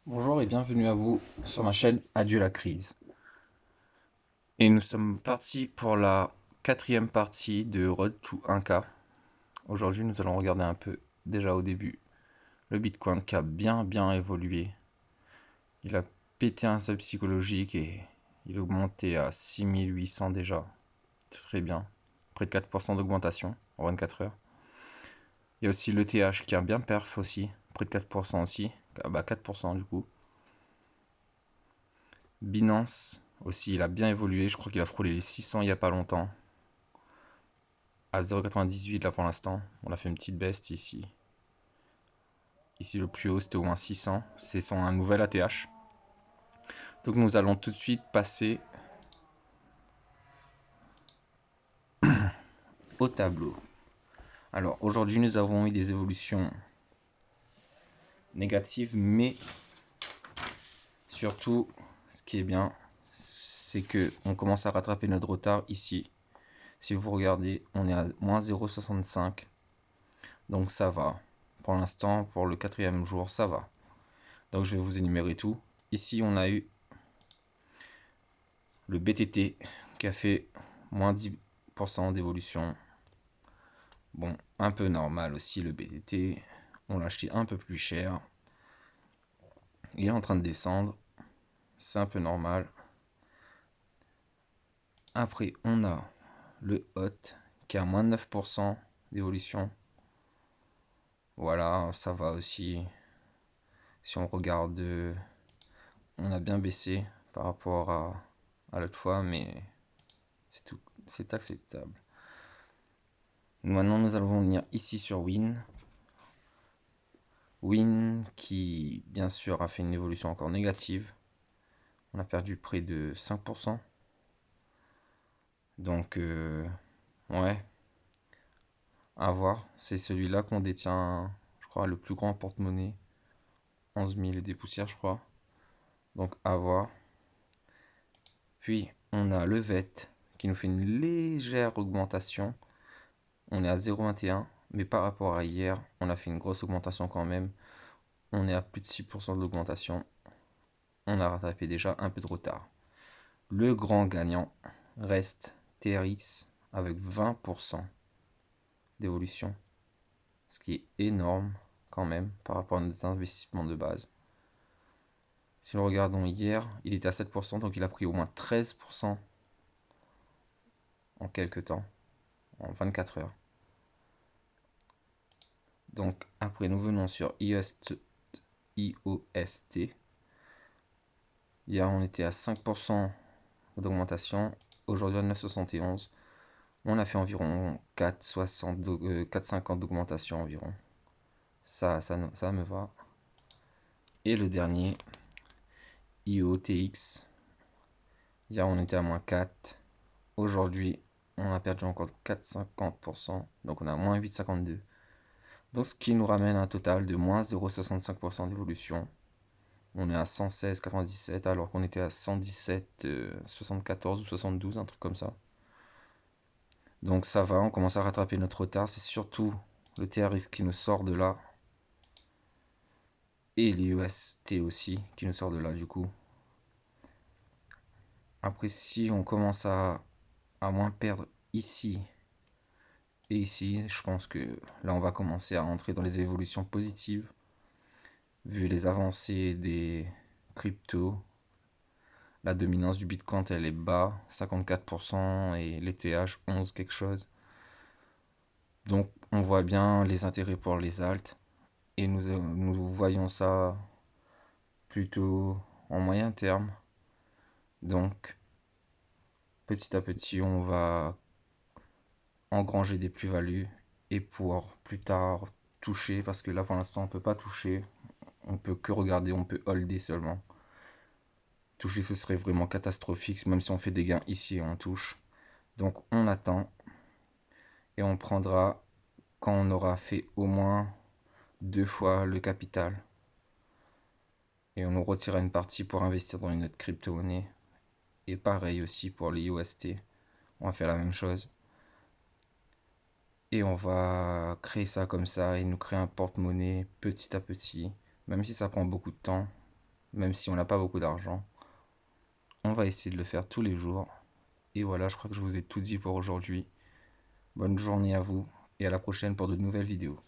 Bonjour et bienvenue à vous sur ma chaîne Adieu la crise. Et nous sommes partis pour la quatrième partie de Road to 1K. Aujourd'hui, nous allons regarder un peu, déjà au début, le Bitcoin qui a bien évolué. Il a pété un seuil psychologique et il est augmenté à 6800 déjà. Très bien. Près de 4% d'augmentation en 24 heures. Il y a aussi l'ETH qui a bien perf aussi, près de 4% aussi. Ah bah 4% du coup. Binance aussi, il a bien évolué. Je crois qu'il a frôlé les 600 il n'y a pas longtemps. À 0,98 là pour l'instant. On a fait une petite baisse ici. Ici le plus haut c'était au moins 600. C'est un nouvel ATH. Donc nous allons tout de suite passer au tableau. Alors aujourd'hui nous avons eu des évolutions négatives, mais surtout ce qui est bien, c'est que on commence à rattraper notre retard ici. Si vous regardez, on est à moins 0,65. Donc ça va. Pour l'instant, pour le quatrième jour, ça va. Donc je vais vous énumérer tout. Ici, on a eu le BTT qui a fait moins 10% d'évolution. Bon, un peu normal aussi le BTT. On l'a acheté un peu plus cher. Il est en train de descendre. C'est un peu normal. Après, on a le HOT qui a moins de 9% d'évolution. Voilà, ça va aussi. Si on regarde, on a bien baissé par rapport à l'autre fois, mais c'est tout, c'est acceptable. Maintenant, nous allons venir ici sur Win. Win qui, bien sûr, a fait une évolution encore négative. On a perdu près de 5%. Donc, ouais, à voir. C'est celui-là qu'on détient, je crois, le plus grand porte-monnaie. 11 000 et des poussières, je crois. Donc, à voir. Puis, on a le VET qui nous fait une légère augmentation. On est à 0,21, mais par rapport à hier, on a fait une grosse augmentation quand même. On est à plus de 6% d'augmentation. On a rattrapé déjà un peu de retard. Le grand gagnant reste TRX avec 20% d'évolution, ce qui est énorme quand même par rapport à notre investissement de base. Si nous regardons hier, il était à 7%, donc il a pris au moins 13% en quelques temps, en 24 heures. Donc après nous venons sur IOST. Hier on était à 5% d'augmentation, aujourd'hui à 9,71. On a fait environ 4,50 d'augmentation environ. Ça me va. Et le dernier, IOTX. Hier on était à moins 4. Aujourd'hui on a perdu encore 4,50%. Donc on a moins 8,52. Donc ce qui nous ramène à un total de moins 0,65% d'évolution. On est à 116,97 alors qu'on était à 117,74 ou 72, un truc comme ça. Donc ça va, on commence à rattraper notre retard. C'est surtout le TRX qui nous sort de là. Et l'UST aussi qui nous sort de là du coup. Après si on commence à moins perdre ici et ici, je pense que là on va commencer à entrer dans les évolutions positives. Vu les avancées des cryptos, la dominance du Bitcoin elle est bas, 54% et l'ETH 11 quelque chose. Donc on voit bien les intérêts pour les alts et nous voyons ça plutôt en moyen terme. Donc petit à petit on va engranger des plus-values et pour plus tard toucher, parce que là pour l'instant on peut pas toucher, on peut que regarder, on peut holder seulement. Toucher ce serait vraiment catastrophique, même si on fait des gains ici on touche. Donc on attend et on prendra quand on aura fait au moins 2 fois le capital. Et on nous retirera une partie pour investir dans une autre crypto-monnaie. Et pareil aussi pour les UST. On va faire la même chose. Et on va créer ça comme ça et nous créer un porte-monnaie petit à petit. Même si ça prend beaucoup de temps. même si on n'a pas beaucoup d'argent. On va essayer de le faire tous les jours. Et voilà, je crois que je vous ai tout dit pour aujourd'hui. Bonne journée à vous et à la prochaine pour de nouvelles vidéos.